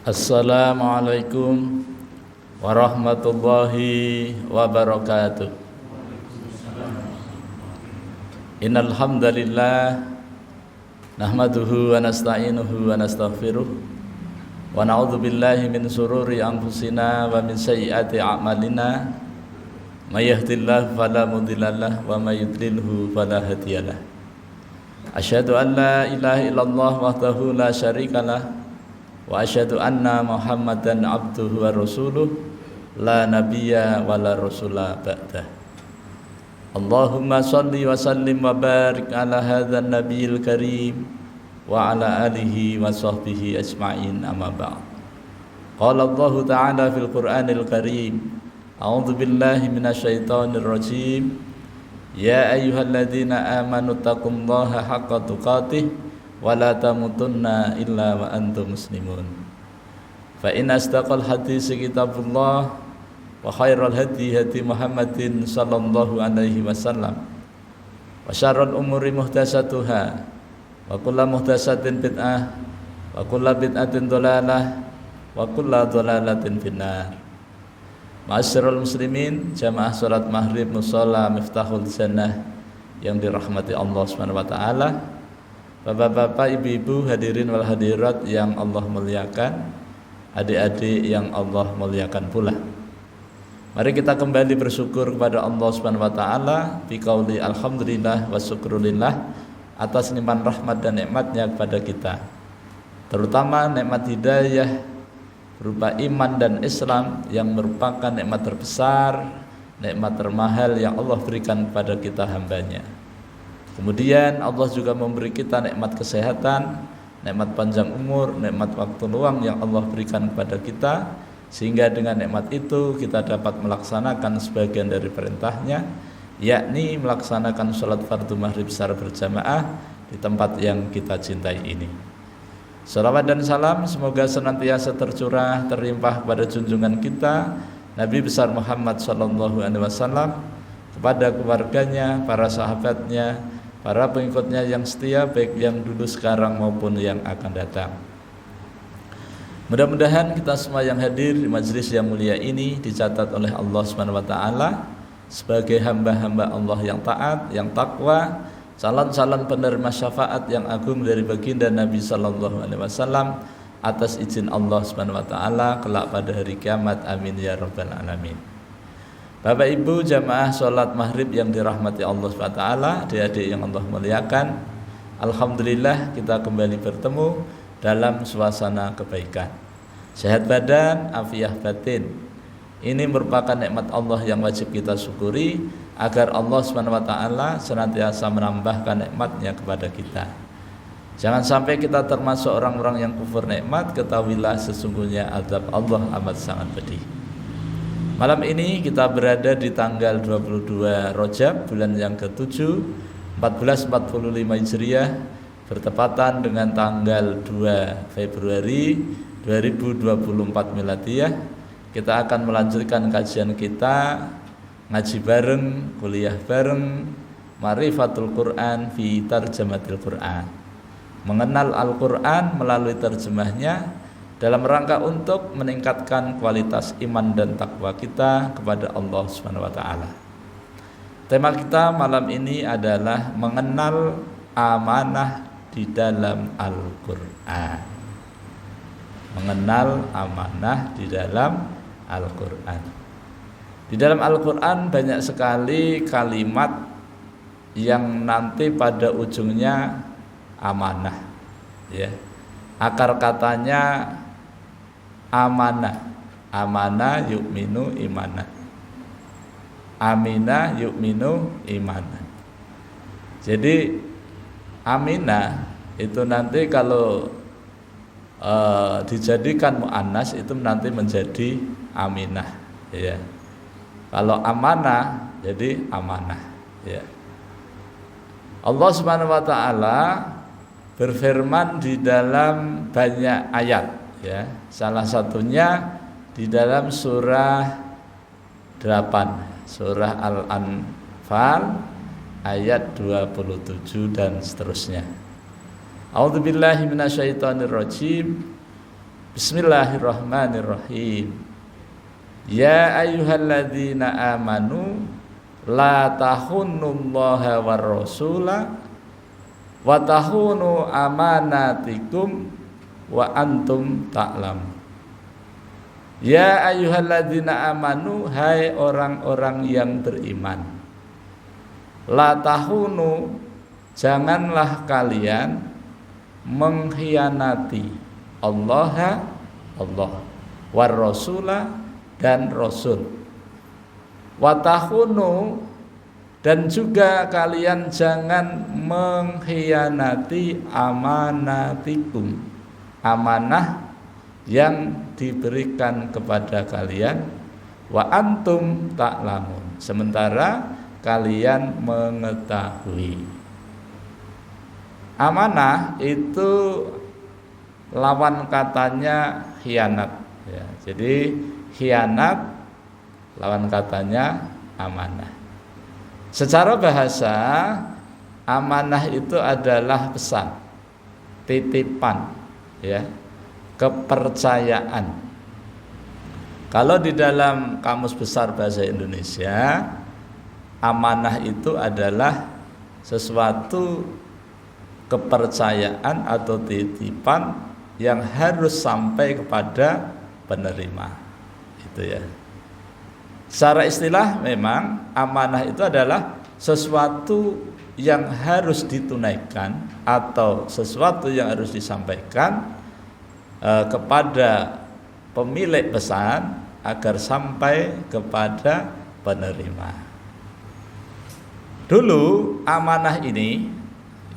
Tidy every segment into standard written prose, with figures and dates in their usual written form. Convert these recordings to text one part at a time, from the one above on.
Assalamualaikum warahmatullahi wabarakatuh. Innal hamdalillah nahmaduhu wa nasta'inuhu wa nastaghfiruh wa na'udzu billahi min shururi anfusina wa min sayyiati a'malina may yahdihillahu fala mudhillalah wa may yudlilhu fala hadiyalah. Asyhadu an la ilaha illallah wahdahu la syarikalah wa asyhadu anna Muhammadan abduhu wa rasuluh la nabiyya wa la rasula ba'dah. Allahumma shalli wa sallim wa barik ala hadzal nabiyil karim wa ala alihi wa sahbihi ajma'in, amma ba'd. Qala Allah ta'ala fil Qur'anil Karim, a'udzu billahi minasyaitonir rajim. Ya ayyuhalladzina amanu taqullaha haqqa tuqatih wa la tamutunna illa wa antum muslimun. Fa in astaqal hadits kitabullah wa khairal hadi hadi Muhammadin sallallahu alaihi wasallam wa syarrul umuri muhdatsatuha wa kullu muhdatsatin bid'ah wa kullu bid'atin dhalalah wa kullu dhalalatin finnar. Ma'asyiral muslimin, jamaah salat maghrib musalla Miftahul Jannah yang dirahmati Allah Subhanahu wa taala. Bapak-bapak, ibu-ibu, hadirin wal hadirat yang Allah muliakan, adik-adik yang Allah muliakan pula. Mari kita kembali bersyukur kepada Allah Subhanahu wa taala bi qauli alhamdulillah wa syukrulillah atas limpahan rahmat dan nikmatnya kepada kita. Terutama nikmat hidayah berupa iman dan Islam yang merupakan nikmat terbesar, nikmat termahal yang Allah berikan kepada kita hambanya. Kemudian Allah juga memberi kita nikmat kesehatan, nikmat panjang umur, nikmat waktu luang yang Allah berikan kepada kita, sehingga dengan nikmat itu kita dapat melaksanakan sebagian dari perintahnya, yakni melaksanakan sholat fardu maghrib secara berjamaah di tempat yang kita cintai ini. Salawat dan salam semoga senantiasa tercurah terlimpah kepada junjungan kita Nabi besar Muhammad SAW, kepada keluarganya, para sahabatnya, para pengikutnya yang setia, baik yang dulu, sekarang maupun yang akan datang. Mudah-mudahan kita semua yang hadir di majelis yang mulia ini dicatat oleh Allah Subhanahu wa taala sebagai hamba-hamba Allah yang taat, yang takwa, calon-calon penerima syafaat yang agung dari baginda Nabi sallallahu alaihi wasallam atas izin Allah Subhanahu wa taala kelak pada hari kiamat. Amin ya rabbal alamin. Bapak Ibu jamaah sholat maghrib yang dirahmati Allah SWT, adik-adik yang Allah muliakan, alhamdulillah kita kembali bertemu dalam suasana kebaikan. Sehat badan, afiah batin. Ini merupakan nikmat Allah yang wajib kita syukuri agar Allah SWT senantiasa menambahkan nikmatnya kepada kita. Jangan sampai kita termasuk orang-orang yang kufur nikmat, ketahuilah sesungguhnya azab Allah amat sangat pedih. Malam ini kita berada di tanggal 22 Rajab, bulan yang ke-7 1445 Hijriah, bertepatan dengan tanggal 2 Februari 2024 Miladiyah. Kita akan melanjutkan kajian kita, ngaji bareng, kuliah bareng, Ma'rifatul Quran fi Tarjamatil Quran, mengenal Al-Quran melalui terjemahnya, dalam rangka untuk meningkatkan kualitas iman dan takwa kita kepada Allah Subhanahu wa taala. Tema kita malam ini adalah mengenal amanah di dalam Al-Qur'an. Mengenal amanah di dalam Al-Qur'an. Di dalam Al-Qur'an banyak sekali kalimat yang nanti pada ujungnya amanah, ya. Akar katanya amanah, amanah yu'minu imanah, aminah yu'minu imanah. Jadi aminah itu nanti kalau dijadikan mu'annas itu nanti menjadi aminah, ya. Kalau amanah jadi amanah, ya. Allah Subhanahu wa taala berfirman di dalam banyak ayat, ya. Salah satunya di dalam surah 8, surah Al-Anfal ayat 27 dan seterusnya. A'udzubillahi minasyaitonirrajim. Bismillahirrahmanirrahim. Ya ayyuhalladzina amanu la tahunnullaha war rasula wa tahunu amanatikum wa antum ta'lamun. Ya ayyuhalladzina amanu, hai orang-orang yang beriman. La tahunu, janganlah kalian mengkhianati Allah war rasula, dan rasul. Wa tahunu, dan juga kalian jangan mengkhianati amanatikum, amanah yang diberikan kepada kalian, wa antum ta'lamun, sementara kalian mengetahui. Amanah itu lawan katanya khianat ya. Jadi khianat lawan katanya amanah. Secara bahasa, amanah itu adalah pesan, titipan ya, kepercayaan. Kalau di dalam Kamus Besar Bahasa Indonesia, amanah itu adalah sesuatu kepercayaan atau titipan yang harus sampai kepada penerima. Itu ya. Secara istilah memang amanah itu adalah sesuatu yang harus ditunaikan atau sesuatu yang harus disampaikan kepada pemilik pesan agar sampai kepada penerima. Dulu amanah ini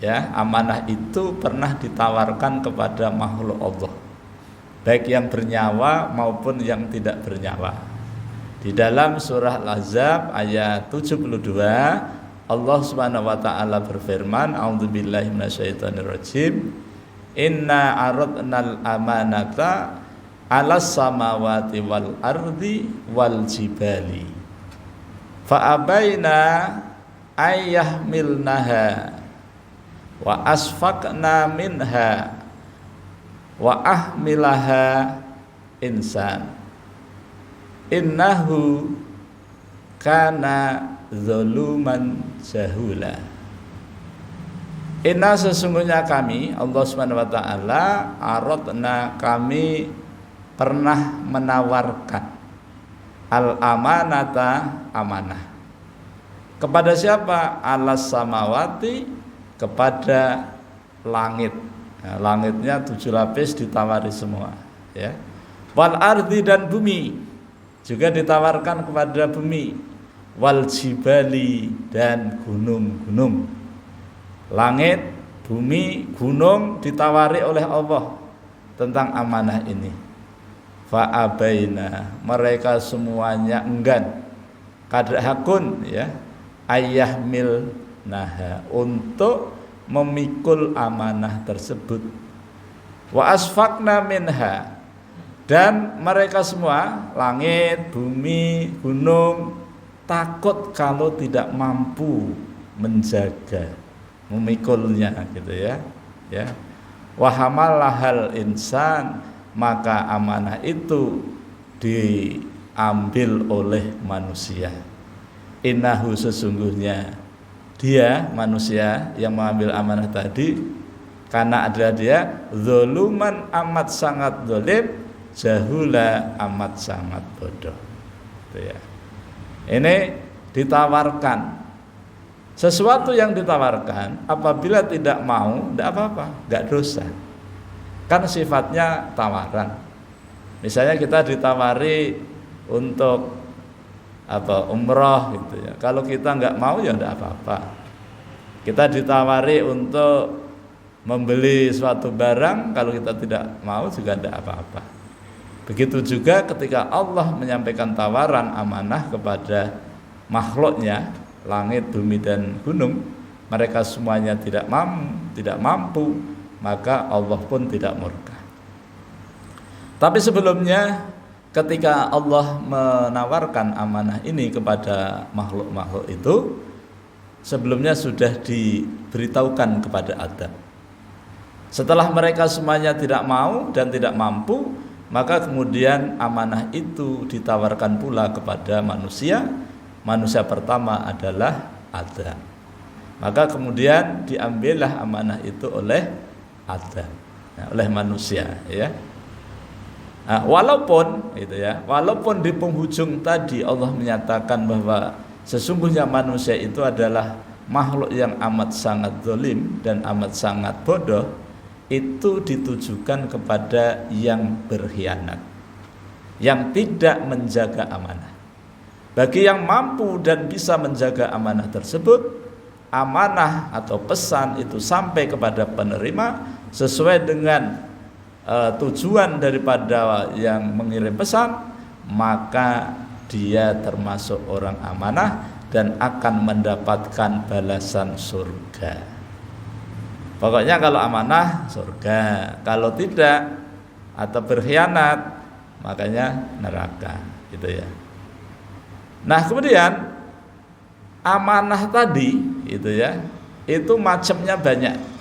ya, amanah itu pernah ditawarkan kepada makhluk Allah, baik yang bernyawa maupun yang tidak bernyawa. Di dalam surah Al-Ahzab ayat 72, Allah Subhanahu wa taala berfirman, a'udzubillahi minasyaitonirrajim, inna aradnal amanata 'alas samawati wal ardi wal jibali fa abaina ayyahmilnaha wa asfaqna minha wa ahmilaha insan innahu kana zaluman jahula. Inna, sesungguhnya kami, Allah Subhanahu wa taala, aradna, kami pernah menawarkan al-amanata, amanah. Kepada siapa? Alas samawati, kepada langit. Nah, langitnya 7 lapis ditawari semua, ya. Wal ardi, dan bumi juga ditawarkan kepada bumi. Wal jibali, dan gunung-gunung. Langit, bumi, gunung ditawari oleh Allah tentang amanah ini. Fa'abaina, mereka semuanya enggan, kadhakun ya, ayyahmil naha, untuk memikul amanah tersebut. Wa asfaqna minha, dan mereka semua, langit, bumi, gunung, takut kalau tidak mampu menjaga, memikulnya gitu ya. Ya. Wa hamalahal insan, maka amanah itu diambil oleh manusia. Innahu, sesungguhnya dia, manusia yang mengambil amanah tadi, karena adalah dia zaluman, amat sangat zalim, jahula, amat sangat bodoh. Itu ya. Ini ditawarkan. Sesuatu yang ditawarkan, apabila tidak mau, tidak apa-apa, tidak dosa. Kan sifatnya tawaran. Misalnya kita ditawari untuk umroh gitu ya. Kalau kita nggak mau ya tidak apa-apa. Kita ditawari untuk membeli suatu barang, kalau kita tidak mau juga tidak apa-apa. Begitu juga ketika Allah menyampaikan tawaran amanah kepada makhluknya, langit, bumi, dan gunung, mereka semuanya tidak mampu, maka Allah pun tidak murka. Tapi sebelumnya, ketika Allah menawarkan amanah ini kepada makhluk-makhluk itu, sebelumnya sudah diberitahukan kepada Adam. Setelah mereka semuanya tidak mau dan tidak mampu, maka kemudian amanah itu ditawarkan pula kepada manusia. Manusia pertama adalah Adam. Maka kemudian diambillah amanah itu oleh Adam, oleh manusia, ya. Nah, walaupun di penghujung tadi Allah menyatakan bahwa sesungguhnya manusia itu adalah makhluk yang amat sangat zalim dan amat sangat bodoh, itu ditujukan kepada yang berkhianat, yang tidak menjaga amanah. Bagi yang mampu dan bisa menjaga amanah tersebut, amanah atau pesan itu sampai kepada penerima sesuai dengan tujuan daripada yang mengirim pesan, maka dia termasuk orang amanah dan akan mendapatkan balasan surga. Pokoknya kalau amanah surga, kalau tidak atau berkhianat makanya neraka, gitu ya. Nah, kemudian amanah tadi itu macamnya banyak.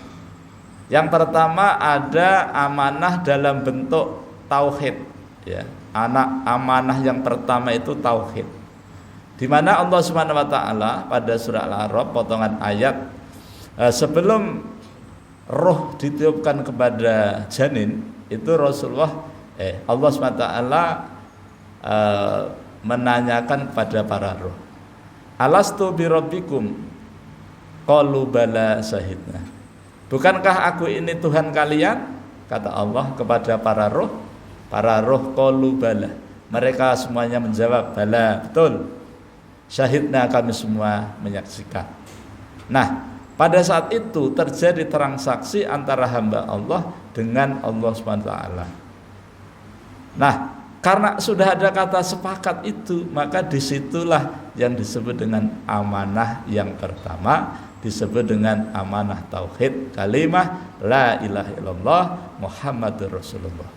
Yang pertama ada amanah dalam bentuk tauhid, ya. Amanah yang pertama itu tauhid. Di mana Allah Subhanahu wa taala pada surah Al-A'raf potongan ayat sebelum roh ditiupkan kepada janin itu Allah Subhanahu wa taala menanyakan kepada para roh, alastu birabbikum qalu bala syahidna. Bukankah aku ini Tuhan kalian? Kata Allah kepada para roh. Para roh qalu bala. Mereka semuanya menjawab bala, betul. Syahidna, kami semua menyaksikan. Nah, pada saat itu terjadi transaksi antara hamba Allah dengan Allah Subhanahu wa taala. Nah, karena sudah ada kata sepakat itu, maka disitulah yang disebut dengan amanah yang pertama, disebut dengan amanah tauhid, kalimah la ilaha illallah Muhammadur Rasulullah.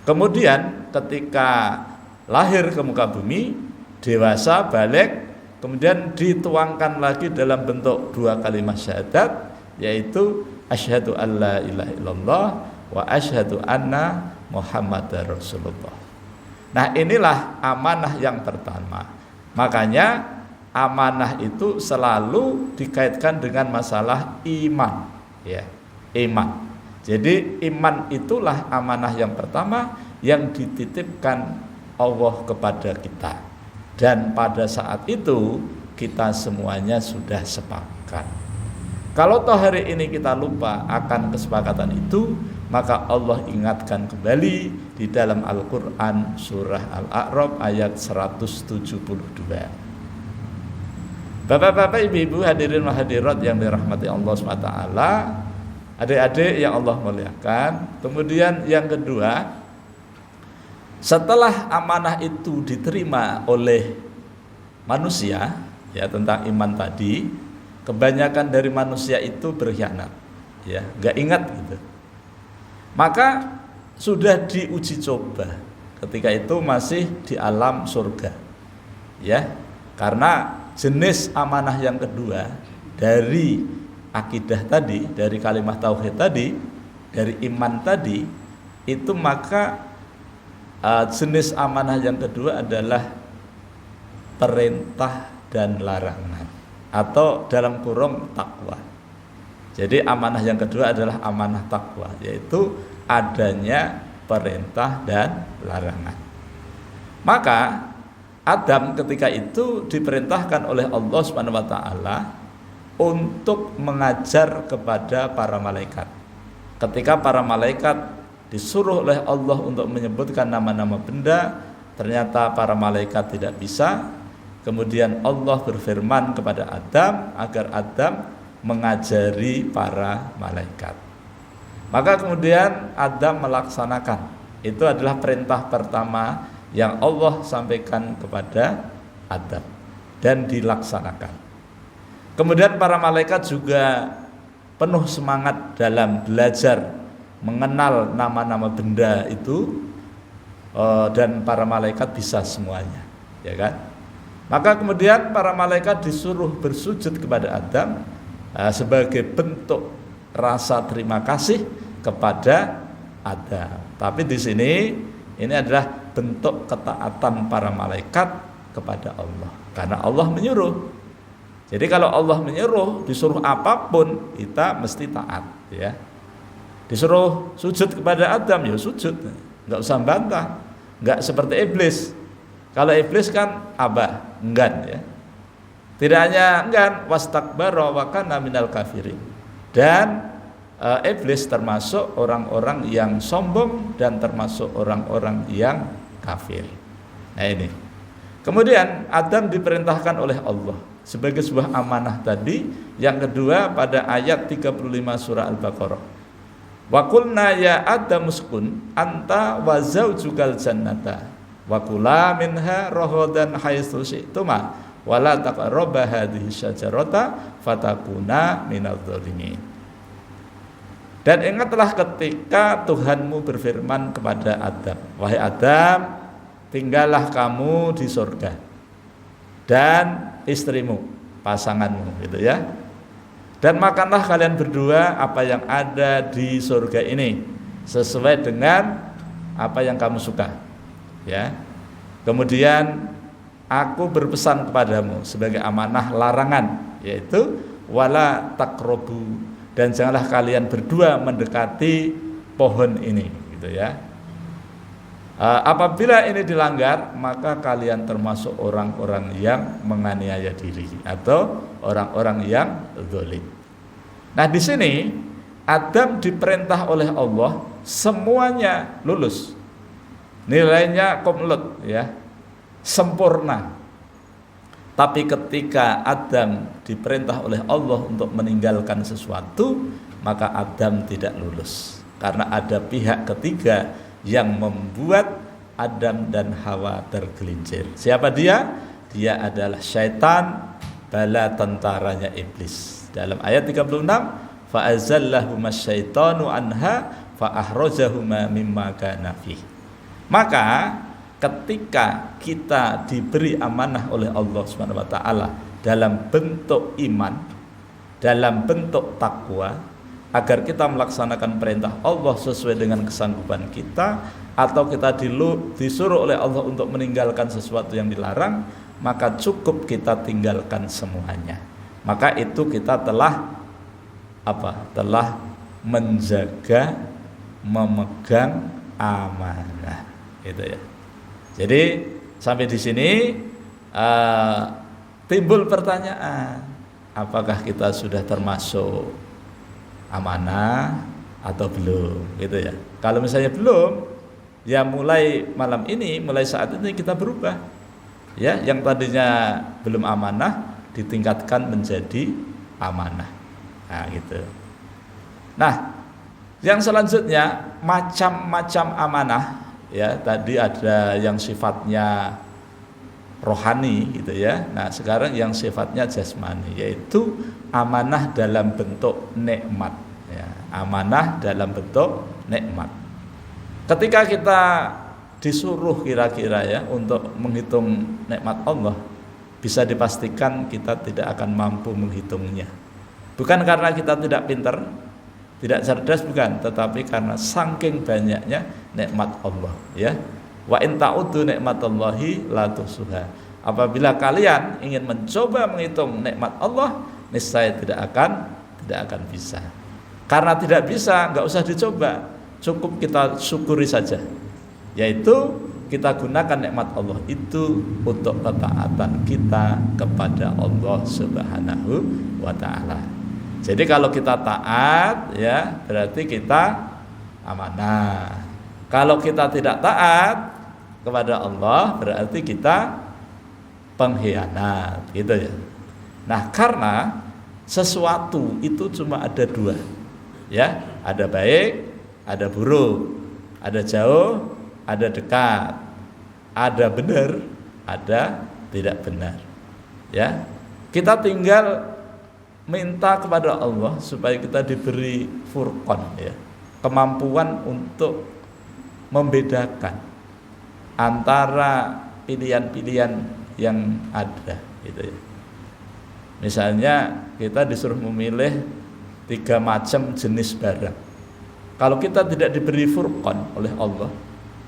Kemudian ketika lahir ke muka bumi, dewasa, balik, kemudian dituangkan lagi dalam bentuk dua kalimat syahadat, yaitu asyhadu alla ilaha illallah wa asyhadu anna Muhammadar Rasulullah. Nah, inilah amanah yang pertama. Makanya amanah itu selalu dikaitkan dengan masalah iman, ya, iman. Jadi iman itulah amanah yang pertama yang dititipkan Allah kepada kita. Dan pada saat itu kita semuanya sudah sepakat. Kalau toh hari ini kita lupa akan kesepakatan itu, maka Allah ingatkan kembali di dalam Al-Quran surah Al-A'raf ayat 172. Bapak-bapak, ibu-ibu, hadirin wa hadirat yang dirahmati Allah SWT, adik-adik yang Allah muliakan. Kemudian yang kedua, setelah amanah itu diterima oleh manusia, ya, tentang iman tadi, kebanyakan dari manusia itu berkhianat, ya, nggak ingat gitu. Maka sudah diuji coba ketika itu masih di alam surga, ya, karena jenis amanah yang kedua dari akidah tadi, dari kalimat tauhid tadi, dari iman tadi, itu maka jenis amanah yang kedua adalah perintah dan larangan, atau dalam kurung takwa. Jadi amanah yang kedua adalah amanah takwa, yaitu adanya perintah dan larangan. Maka Adam ketika itu diperintahkan oleh Allah Subhanahu wa taala untuk mengajar kepada para malaikat. Ketika para malaikat disuruh oleh Allah untuk menyebutkan nama-nama benda, ternyata para malaikat tidak bisa. Kemudian Allah berfirman kepada Adam agar Adam mengajari para malaikat. Maka kemudian Adam melaksanakan. Itu adalah perintah pertama yang Allah sampaikan kepada Adam dan dilaksanakan. Kemudian para malaikat juga penuh semangat dalam belajar mengenal nama-nama benda itu, dan para malaikat bisa semuanya, ya kan? Maka kemudian para malaikat disuruh bersujud kepada Adam sebagai bentuk rasa terima kasih kepada Adam. Tapi di sini Ini adalah bentuk ketaatan para malaikat kepada Allah. Karena Allah menyuruh. Jadi kalau Allah menyuruh, disuruh apapun, kita mesti taat, ya. Disuruh sujud kepada Adam, ya sujud. Enggak usah bantah. Enggak seperti iblis. Kalau iblis kan abah, enggan, ya. Tidak hanya enggan, wastakbara wa kana minal kafirin. Dan iblis termasuk orang-orang yang sombong dan termasuk orang-orang yang kafir. Nah ini. Kemudian Adam diperintahkan oleh Allah sebagai sebuah amanah tadi. Yang kedua pada ayat 35 surah Al-Baqarah. Wa qulna ya Adam uskun anta wa zaujukal jannata wa kula minha raghadan haitsu syi'tuma wa la taqrabu hadhihi syajarata fatakuna minadh dhalimin. Dan ingatlah ketika Tuhanmu berfirman kepada Adam, wahai Adam, tinggallah kamu di surga dan istrimu, pasanganmu, gitu ya. Dan makanlah kalian berdua apa yang ada di surga ini sesuai dengan apa yang kamu suka, ya. Kemudian aku berpesan kepadamu sebagai amanah larangan, yaitu wala taqrabu, dan janganlah kalian berdua mendekati pohon ini, gitu ya. Apabila ini dilanggar, maka kalian termasuk orang-orang yang menganiaya diri atau orang-orang yang zalim. Nah, di sini Adam diperintah oleh Allah semuanya lulus. Nilainya komplot, ya. Sempurna. Tapi ketika Adam diperintah oleh Allah untuk meninggalkan sesuatu, maka Adam tidak lulus. Karena ada pihak ketiga yang membuat Adam dan Hawa tergelincir. Siapa dia? Dia adalah syaitan, bala tentaranya iblis. Dalam ayat 36, fa'azallahuma syaitanu anha fa'ahrajahuma mimma kana fihi. Maka ketika kita diberi amanah oleh Allah Subhanahu wa taala dalam bentuk iman, dalam bentuk takwa, agar kita melaksanakan perintah Allah sesuai dengan kesanggupan kita, atau kita disuruh oleh Allah untuk meninggalkan sesuatu yang dilarang, maka cukup kita tinggalkan semuanya. Maka itu kita telah telah menjaga, memegang amanah, gitu ya. Jadi sampai di sini timbul pertanyaan, apakah kita sudah termasuk amanah atau belum, gitu ya. Kalau misalnya belum, ya mulai malam ini, mulai saat ini kita berubah, ya. Yang tadinya belum amanah ditingkatkan menjadi amanah. Nah, gitu. Nah, yang selanjutnya macam-macam amanah, ya. Tadi ada yang sifatnya rohani, gitu ya. Nah, sekarang yang sifatnya jasmani, yaitu amanah dalam bentuk nikmat, ya. Amanah dalam bentuk nikmat. Ketika kita disuruh kira-kira, ya, untuk menghitung nikmat Allah, bisa dipastikan kita tidak akan mampu menghitungnya. Bukan karena kita tidak pintar, tidak cerdas, bukan, tetapi karena saking banyaknya nikmat Allah, ya. Wa in ta'uddu nikmatallahi la tuhsuha. Apabila kalian ingin mencoba menghitung nikmat Allah, niscaya tidak akan bisa. Karena tidak bisa, enggak usah dicoba, cukup kita syukuri saja. Yaitu kita gunakan nikmat Allah itu untuk ketaatan kita kepada Allah Subhanahu wa taala. Jadi kalau kita taat, ya, berarti kita amanah. Kalau kita tidak taat kepada Allah, berarti kita pengkhianat, gitu ya. Nah, karena sesuatu itu cuma ada dua, ya, ada baik, ada buruk, ada jauh, ada dekat, ada benar, ada tidak benar, ya. Kita tinggal minta kepada Allah supaya kita diberi furqan, ya, kemampuan untuk membedakan antara pilihan-pilihan yang ada, gitu ya. Misalnya kita disuruh memilih 3 macam jenis barang. Kalau kita tidak diberi furqan oleh Allah,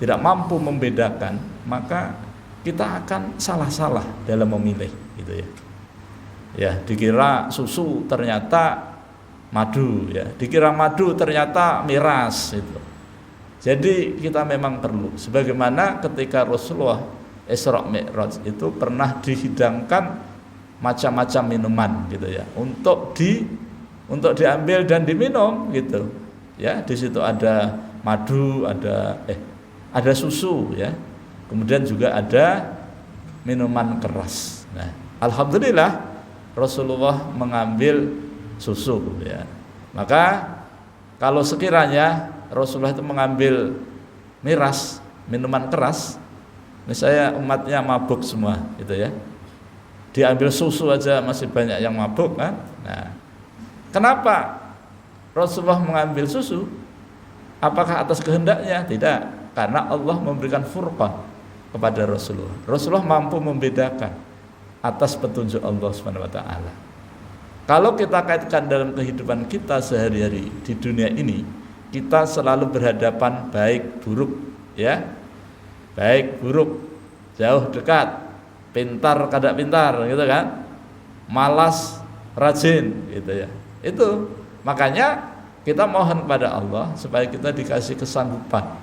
tidak mampu membedakan, maka kita akan salah-salah dalam memilih, gitu ya. Ya, dikira susu ternyata madu, ya. Dikira madu ternyata miras, itu. Jadi kita memang perlu, sebagaimana ketika Rasulullah Isra Mi'raj itu pernah dihidangkan macam-macam minuman, gitu ya, untuk diambil dan diminum, gitu. Ya, di situ ada madu, ada susu, ya. Kemudian juga ada minuman keras. Nah, alhamdulillah Rasulullah mengambil susu, ya. Maka kalau sekiranya Rasulullah itu mengambil miras, minuman keras, misalnya umatnya mabuk semua, gitu ya. Diambil susu aja masih banyak yang mabuk, kan? Nah, kenapa Rasulullah mengambil susu? Apakah atas kehendaknya? Tidak, karena Allah memberikan furqan kepada Rasulullah. Rasulullah mampu membedakan atas petunjuk Allah Subhanahu wa taala. Kalau kita kaitkan dalam kehidupan kita sehari-hari di dunia ini, kita selalu berhadapan baik buruk, ya. Baik buruk, jauh dekat, pintar kada pintar, gitu kan. Malas rajin, gitu ya. Itu makanya kita mohon kepada Allah supaya kita dikasih kesanggupan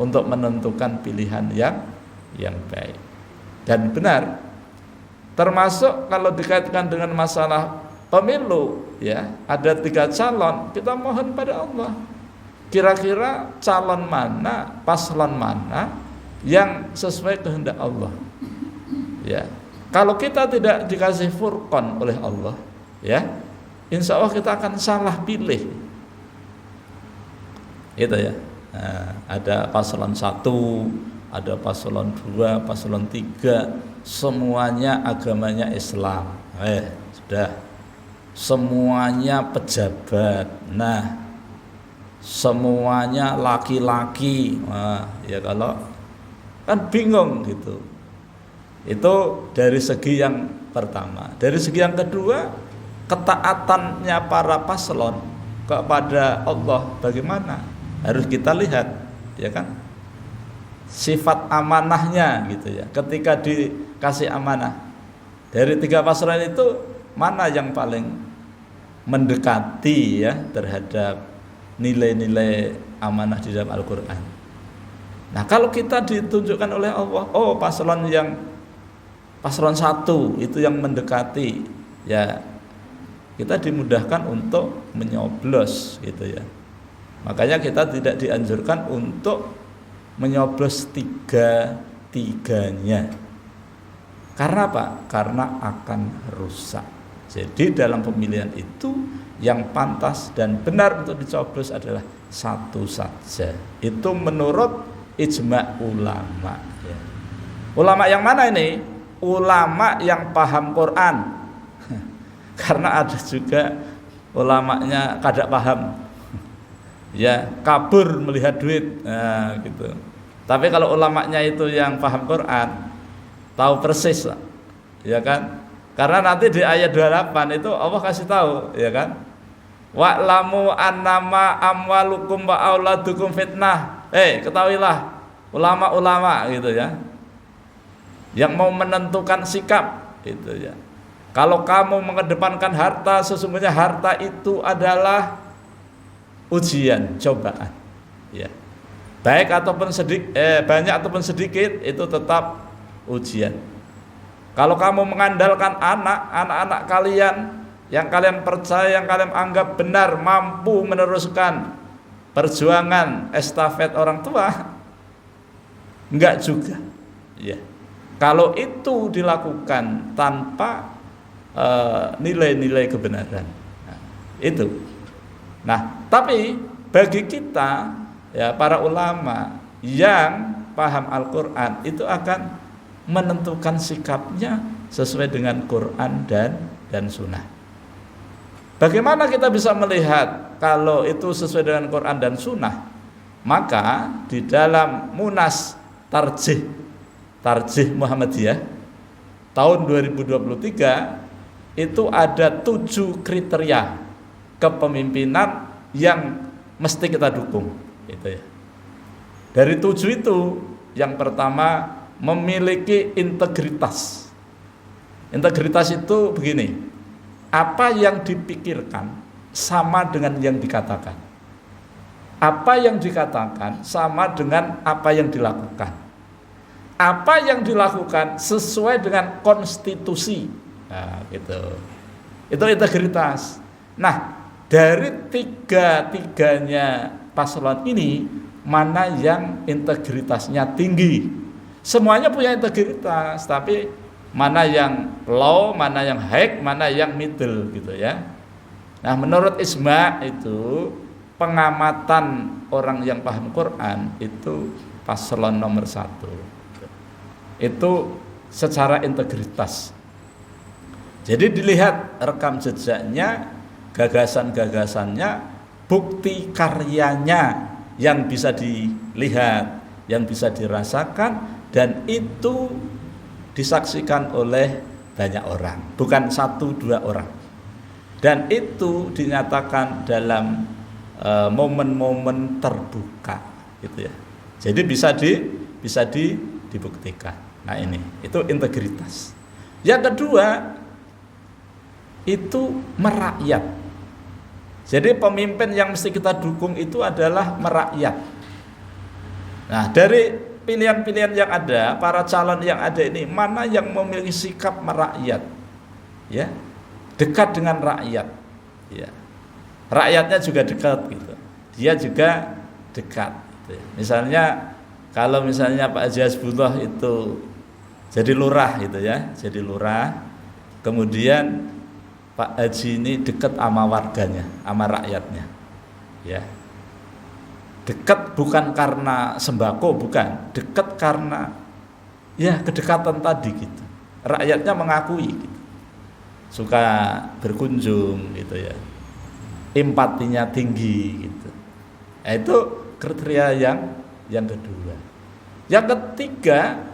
untuk menentukan pilihan yang baik dan benar. Termasuk kalau dikaitkan dengan masalah pemilu, ya, ada 3 calon, kita mohon pada Allah. Kira-kira calon mana, paslon mana yang sesuai kehendak Allah. Ya. Kalau kita tidak dikasih furqan oleh Allah, ya, insya Allah kita akan salah pilih. Gitu ya. Nah, ada paslon 1, ada paslon 2, paslon 3, semuanya agamanya Islam. Sudah. Semuanya pejabat. Nah, semuanya laki-laki. Wah, ya kalau kan bingung gitu. Itu dari segi yang pertama. Dari segi yang kedua, ketaatannya para paslon kepada Allah bagaimana? Harus kita lihat, ya kan? Sifat amanahnya, gitu ya. Ketika dikasih amanah, dari 3 paslon itu mana yang paling mendekati, ya, terhadap nilai-nilai amanah di dalam Al-Quran. Nah, kalau kita ditunjukkan oleh Allah, oh paslon 1 itu yang mendekati, ya, kita dimudahkan untuk menyoblos, gitu ya. Makanya kita tidak dianjurkan untuk menyoblos 3-tiganya. Karena apa? Karena akan rusak. Jadi dalam pemilihan itu yang pantas dan benar untuk dicoblos adalah 1 saja. Itu menurut ijma ulama, ya. Ulama yang mana ini? Ulama yang paham Quran. Karena ada juga ulamanya kada paham, ya, kabur melihat duit, nah, gitu. Tapi kalau ulamanya itu yang paham Quran, tahu persis, ya kan? Karena nanti di ayat 28 itu Allah kasih tahu, ya kan? Wa'lamu annama amwalukum wa auladukum fitnah. Ketahuilah ulama-ulama, gitu ya, yang mau menentukan sikap, gitu ya. Kalau kamu mengedepankan harta, sesungguhnya harta itu adalah ujian, cobaan, ya. Baik ataupun banyak ataupun sedikit, itu tetap ujian. Kalau kamu mengandalkan anak-anak kalian yang kalian percaya, yang kalian anggap benar, mampu meneruskan perjuangan estafet orang tua, enggak juga, ya. Kalau itu dilakukan tanpa nilai-nilai kebenaran, nah, itu. Nah, tapi bagi kita, ya, para ulama yang paham Al-Quran itu akan menentukan sikapnya sesuai dengan Quran dan Sunnah. Bagaimana kita bisa melihat kalau itu sesuai dengan Quran dan Sunnah? Maka di dalam Munas Tarjih Muhammadiyah tahun 2023 itu ada 7 kriteria kepemimpinan yang mesti kita dukung, gitu ya. Dari 7 itu, yang pertama memiliki integritas. Integritas itu begini, apa yang dipikirkan sama dengan yang dikatakan. Apa yang dikatakan sama dengan apa yang dilakukan. Apa yang dilakukan sesuai dengan konstitusi. Nah, gitu. Itu integritas. Nah, dari tiga-tiganya paslon ini, mana yang integritasnya tinggi? Semuanya punya integritas, tapi mana yang low, mana yang high, mana yang middle gitu ya. Nah, menurut Ijma itu pengamatan orang yang paham Quran itu paslon nomor 1. Itu secara integritas. Jadi dilihat rekam jejaknya, gagasan-gagasannya, bukti karyanya yang bisa dilihat, yang bisa dirasakan, dan itu disaksikan oleh banyak orang, bukan 1-2 orang. Dan itu dinyatakan dalam momen-momen terbuka, gitu ya. Jadi bisa dibuktikan. Nah ini, itu integritas. Yang kedua, itu merakyat. Jadi pemimpin yang mesti kita dukung itu adalah merakyat. Nah, dari pilihan-pilihan yang ada, para calon yang ada ini, mana yang memiliki sikap merakyat, ya, dekat dengan rakyat, ya, rakyatnya juga dekat, gitu, dia juga dekat, gitu. Misalnya, kalau misalnya Pak Haji Hasbullah itu jadi lurah, gitu ya, jadi lurah, kemudian Pak Haji ini dekat sama warganya, sama rakyatnya, ya. Dekat bukan karena sembako, bukan. Dekat karena ya kedekatan tadi gitu. Rakyatnya mengakui gitu. Suka berkunjung gitu ya. Empatinya tinggi gitu. Nah, itu kriteria yang kedua. Yang ketiga,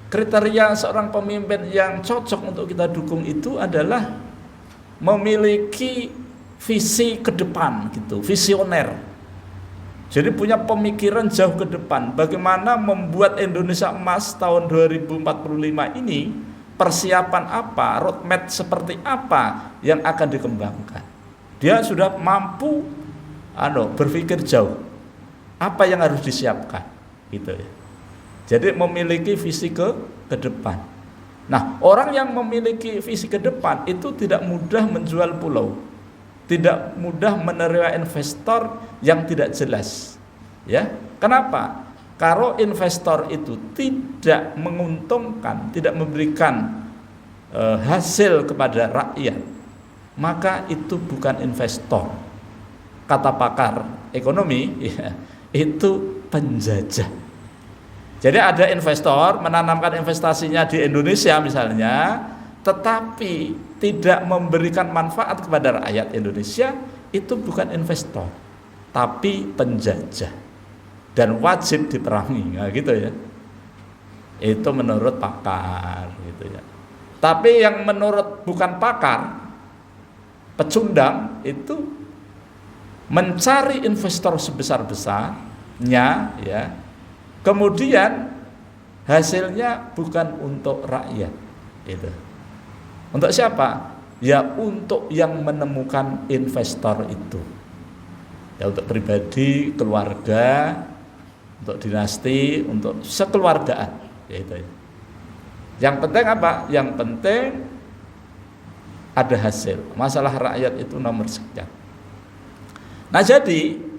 kriteria seorang pemimpin yang cocok untuk kita dukung itu adalah memiliki visi ke depan gitu, visioner. Jadi punya pemikiran jauh ke depan, bagaimana membuat Indonesia emas tahun 2045 ini, persiapan apa, roadmap seperti apa yang akan dikembangkan. Dia sudah mampu berpikir jauh, apa yang harus disiapkan gitu ya. Jadi memiliki visi ke depan. Nah, orang yang memiliki visi ke depan itu tidak mudah menjual pulau, tidak mudah menerima investor yang tidak jelas, ya. Kenapa? Kalau investor itu tidak menguntungkan, tidak memberikan hasil kepada rakyat, maka itu bukan investor. Kata pakar ekonomi, ya, itu penjajah. Jadi ada investor menanamkan investasinya di Indonesia misalnya, tetapi tidak memberikan manfaat kepada rakyat Indonesia, itu bukan investor, tapi penjajah dan wajib diperangi, nah, gitu ya. Itu menurut pakar, gitu ya. Tapi yang menurut bukan pakar, pecundang, itu mencari investor sebesar-besarnya, ya. Kemudian hasilnya bukan untuk rakyat, itu. Untuk siapa? Ya untuk yang menemukan investor itu. Ya untuk pribadi, keluarga, untuk dinasti, untuk sekeluargaan. Ya itu. Yang penting apa? Yang penting ada hasil. Masalah rakyat itu nomor sekian. Nah jadi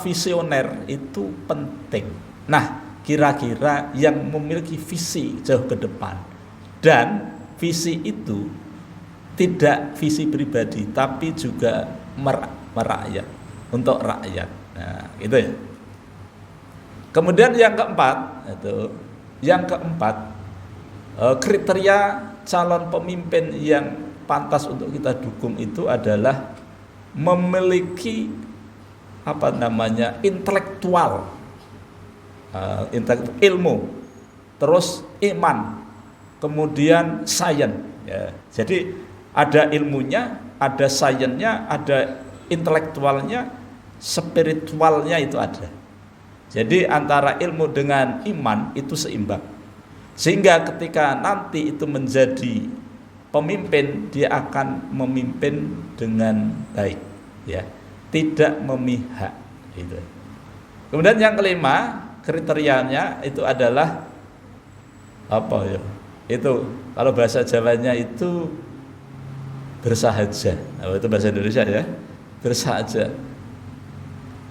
visioner itu penting. Nah kira-kira yang memiliki visi jauh ke depan dan visi itu tidak visi pribadi tapi juga merakyat, untuk rakyat. Nah, gitu ya. Kemudian yang keempat, kriteria calon pemimpin yang pantas untuk kita dukung itu adalah memiliki intelektual, ilmu, terus iman, kemudian sains, ya. Jadi ada ilmunya, ada sainsnya, ada intelektualnya, spiritualnya itu ada. Jadi antara ilmu dengan iman itu seimbang. Sehingga ketika nanti itu menjadi pemimpin, dia akan memimpin dengan baik, ya, tidak memihak. Gitu. Kemudian yang kelima, kriterianya itu adalah apa ya? Itu kalau bahasa Jawanya itu bersahaja. Oh, itu bahasa Indonesia ya. Bersahaja.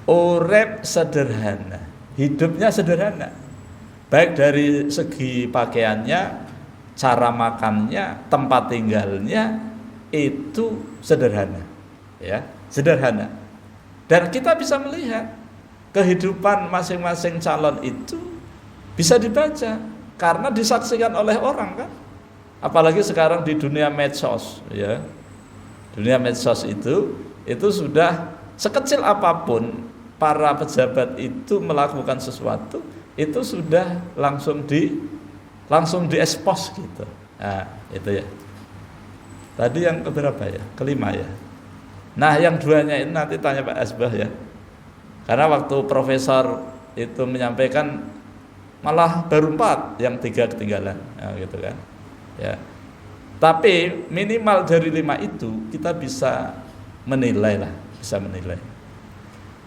Urip sederhana, hidupnya sederhana. Baik dari segi pakaiannya, cara makannya, tempat tinggalnya itu sederhana. Ya, sederhana. Dan kita bisa melihat kehidupan masing-masing calon itu bisa dibaca karena disaksikan oleh orang kan. Apalagi sekarang di dunia medsos, ya. Dunia medsos itu sudah sekecil apapun para pejabat itu melakukan sesuatu, itu sudah langsung diekspos gitu. Nah, itu ya. Tadi yang keberapa ya? Kelima ya. Nah, yang duanya ini nanti tanya Pak Asbah ya. Karena waktu profesor itu menyampaikan malah baru 4, yang 3 ketinggalan, nah, gitu kan. Ya. Tapi minimal dari 5 itu kita bisa menilai lah, bisa menilai.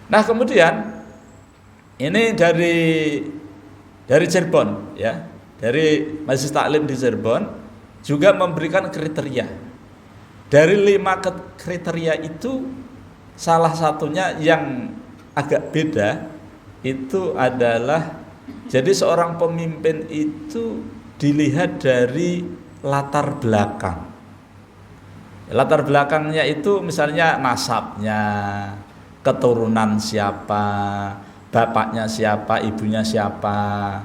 Nah, kemudian ini dari Cirebon ya, dari Majelis Taklim di Cirebon juga memberikan kriteria. Dari 5 kriteria itu salah satunya yang agak beda itu adalah jadi seorang pemimpin itu dilihat dari latar belakang. Latar belakangnya itu misalnya nasabnya, keturunan siapa, bapaknya siapa, ibunya siapa.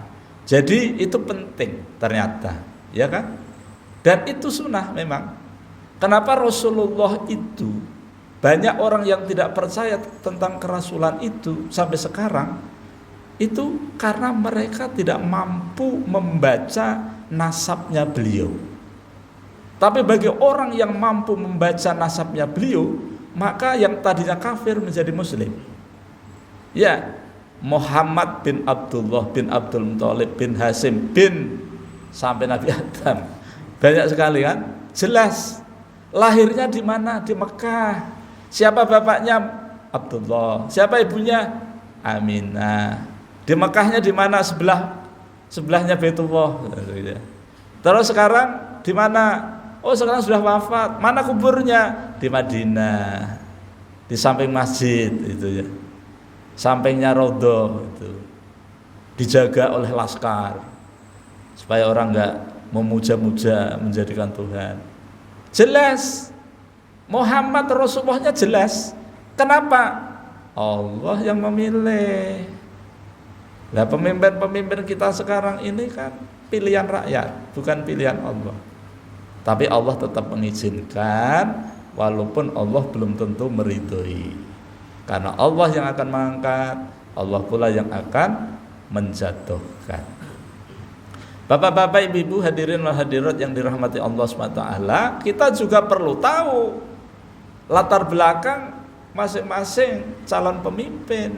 Jadi itu penting ternyata, ya kan? Dan itu sunnah memang. Kenapa Rasulullah itu banyak orang yang tidak percaya tentang kerasulan itu sampai sekarang? Itu karena mereka tidak mampu membaca nasabnya beliau. Tapi bagi orang yang mampu membaca nasabnya beliau, maka yang tadinya kafir menjadi muslim. Ya, Muhammad bin Abdullah bin Abdul Muthalib bin Hasim bin sampai Nabi Adam. Banyak sekali kan? Jelas. Lahirnya di mana? Di Mekah. Siapa bapaknya? Abdullah. Siapa ibunya? Aminah. Di Mekahnya di mana? Sebelahnya Baitullah. Terus sekarang di mana? Oh, sekarang sudah wafat. Mana kuburnya? Di Madinah. Di samping masjid itu ya. Sampingnya Raudhah itu. Dijaga oleh laskar supaya orang enggak memuja-muja menjadikan Tuhan. Jelas. Muhammad Rasulullahnya jelas. Kenapa? Allah yang memilih. Nah, pemimpin-pemimpin kita sekarang ini kan pilihan rakyat, bukan pilihan Allah. Tapi Allah tetap mengizinkan walaupun Allah belum tentu meridhoi. Karena Allah yang akan mengangkat, Allah pula yang akan menjatuhkan. Bapak-bapak, ibu-ibu, hadirin wal hadirat yang dirahmati Allah SWT, kita juga perlu tahu latar belakang masing-masing calon pemimpin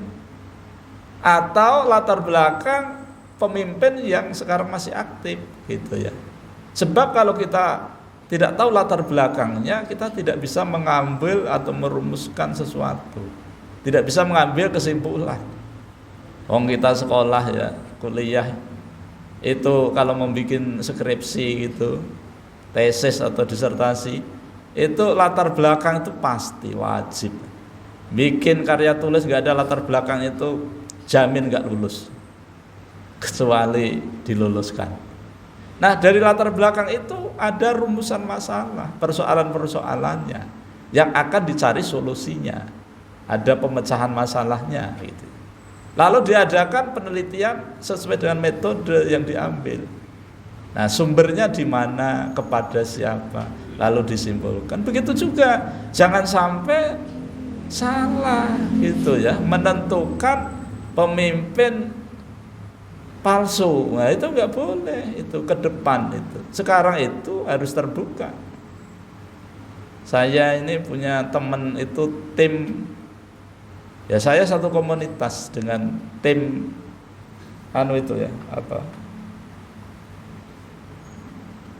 atau latar belakang pemimpin yang sekarang masih aktif gitu ya. Sebab kalau kita tidak tahu latar belakangnya, kita tidak bisa mengambil atau merumuskan sesuatu, tidak bisa mengambil kesimpulan. Kita sekolah ya, kuliah itu kalau membuat skripsi gitu, tesis atau disertasi, itu latar belakang itu pasti wajib. Bikin karya tulis gak ada latar belakang itu jamin gak lulus, kecuali diluluskan. Nah, dari latar belakang itu ada rumusan masalah, persoalan-persoalannya yang akan dicari solusinya, ada pemecahan masalahnya gitu. Lalu diadakan penelitian sesuai dengan metode yang diambil. Nah, sumbernya di mana, kepada siapa, lalu disimpulkan. Begitu juga, jangan sampai salah gitu ya, menentukan pemimpin palsu. Nah, itu nggak boleh, itu ke depan itu. Sekarang itu harus terbuka. Saya ini punya teman itu tim Ya saya satu komunitas dengan tim itu ya,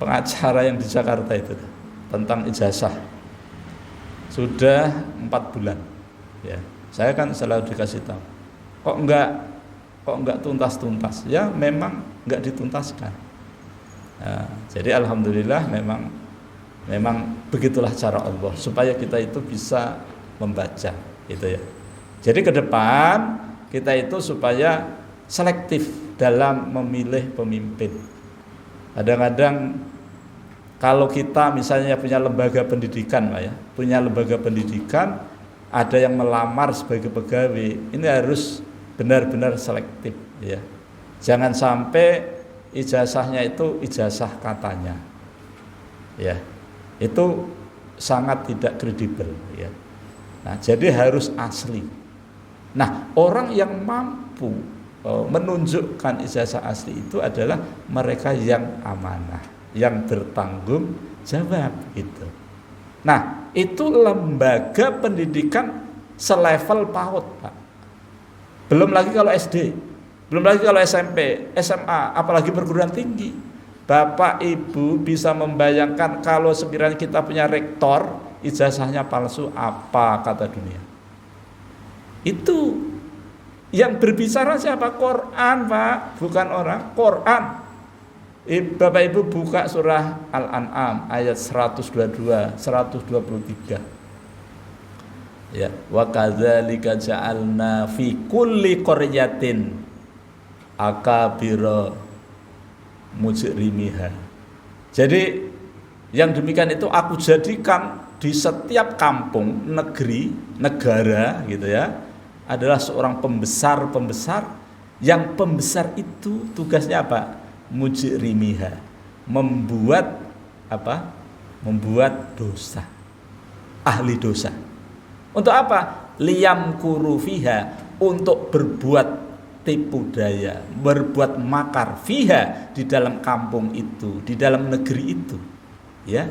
pengacara yang di Jakarta itu tentang ijazah. Sudah 4 bulan. Ya, saya kan selalu dikasih tahu. Kok enggak tuntas-tuntas? Ya memang enggak dituntaskan. Nah, jadi alhamdulillah memang begitulah cara Allah supaya kita itu bisa membaca gitu ya. Jadi ke depan kita itu supaya selektif dalam memilih pemimpin. Kadang-kadang kalau kita misalnya punya lembaga pendidikan Pak ya, punya lembaga pendidikan, ada yang melamar sebagai pegawai, ini harus benar-benar selektif ya. Jangan sampai ijazahnya itu ijazah katanya. Ya. Itu sangat tidak kredibel ya. Nah, jadi harus asli. Nah, orang yang mampu menunjukkan ijazah asli itu adalah mereka yang amanah, yang bertanggung jawab gitu. Nah, itu lembaga pendidikan selevel PAUD, Pak. Belum lagi kalau SD, belum lagi kalau SMP, SMA, apalagi perguruan tinggi. Bapak Ibu bisa membayangkan kalau sekiranya kita punya rektor, ijazahnya palsu, apa kata dunia? Itu yang berbicara siapa? Quran, Pak, bukan orang. Quran. Bapak Ibu buka surah Al-An'am ayat 122, 123. Ya, wa kadzalika ja'alna fi kulli qaryatin akabira mujrimiha. Jadi yang demikian itu aku jadikan di setiap kampung, negeri, negara gitu ya, adalah seorang pembesar yang pembesar itu tugasnya apa? Mujrimiha, membuat dosa, ahli dosa. Untuk apa? Liyam kurufiha, untuk berbuat tipu daya, berbuat makar fiha, di dalam kampung itu, di dalam negeri itu ya.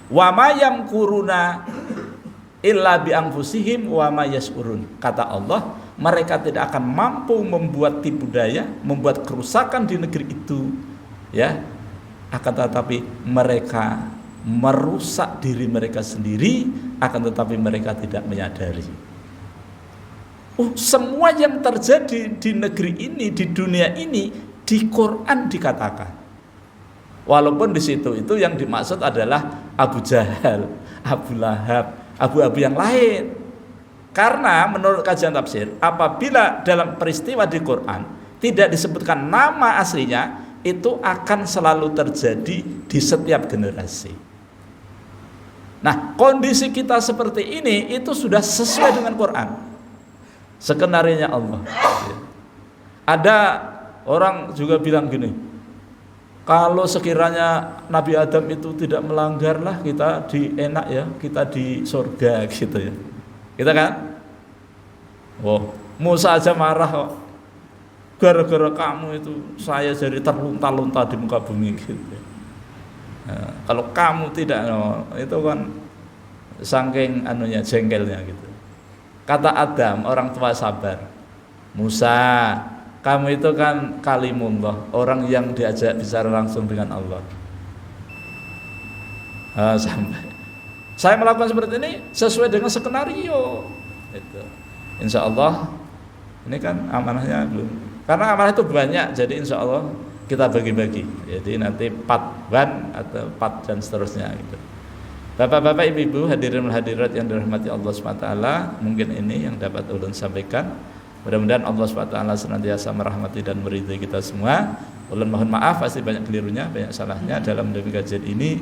Wa mayam kuruna illa bi anfusihim wa ma yashurun. Kata Allah, mereka tidak akan mampu membuat tipu daya, membuat kerusakan di negeri itu ya. Akan tetapi mereka merusak diri mereka sendiri, akan tetapi mereka tidak menyadari. Semua yang terjadi di negeri ini, di dunia ini, di Quran dikatakan. Walaupun di situ itu yang dimaksud adalah Abu Jahal, Abu Lahab, abu-abu yang lain. Karena menurut kajian tafsir, apabila dalam peristiwa di Quran tidak disebutkan nama aslinya, itu akan selalu terjadi di setiap generasi. Nah, kondisi kita seperti ini itu sudah sesuai dengan Quran. Skenarionya Allah. Ada orang juga bilang gini, kalau sekiranya Nabi Adam itu tidak melanggar lah, kita enak ya, kita di surga gitu ya. Kita kan? Musa aja marah kok. Gara-gara kamu itu saya jadi terlunta-lunta di muka bumi gitu. Nah, kalau kamu tidak, itu kan saking jengkelnya gitu. Kata Adam, orang tua sabar, Musa, kamu itu kan kalimullah, orang yang diajak bicara langsung dengan Allah. Sampai saya melakukan seperti ini sesuai dengan skenario. Itu. Insya Allah ini kan amanahnya belum. Karena amanah itu banyak, jadi insya Allah kita bagi-bagi. Jadi nanti part 1 atau part dan seterusnya gitu. Bapak-bapak, ibu-ibu, hadirin dan hadirat yang dirahmati Allah SWT, mungkin ini yang dapat ulun sampaikan. Mudah-mudahan Allah SWT senantiasa merahmati dan meridai kita semua. Ulun mohon maaf pasti banyak kelirunya, banyak salahnya dalam mendengar kajian ini.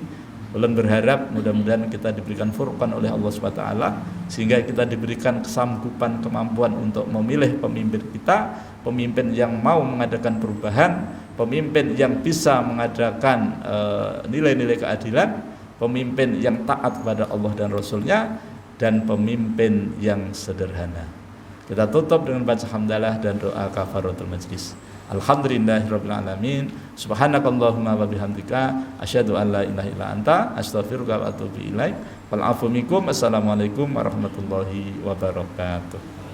Ulun berharap mudah-mudahan kita diberikan furqan oleh Allah SWT, sehingga kita diberikan kesanggupan, kemampuan untuk memilih pemimpin kita, pemimpin yang mau mengadakan perubahan, pemimpin yang bisa mengadakan nilai-nilai keadilan, pemimpin yang taat kepada Allah dan Rasulnya, dan pemimpin yang sederhana. Kita tutup dengan baca hamdalah dan doa kafaratul majlis. Alhamdulillahirabbil alamin. Subhanakallahumma wa bihamdika asyhadu an la ilaha illa anta astaghfiruka wa atubu ilaik. Wal afu minkum. Assalamualaikum warahmatullahi wabarakatuh.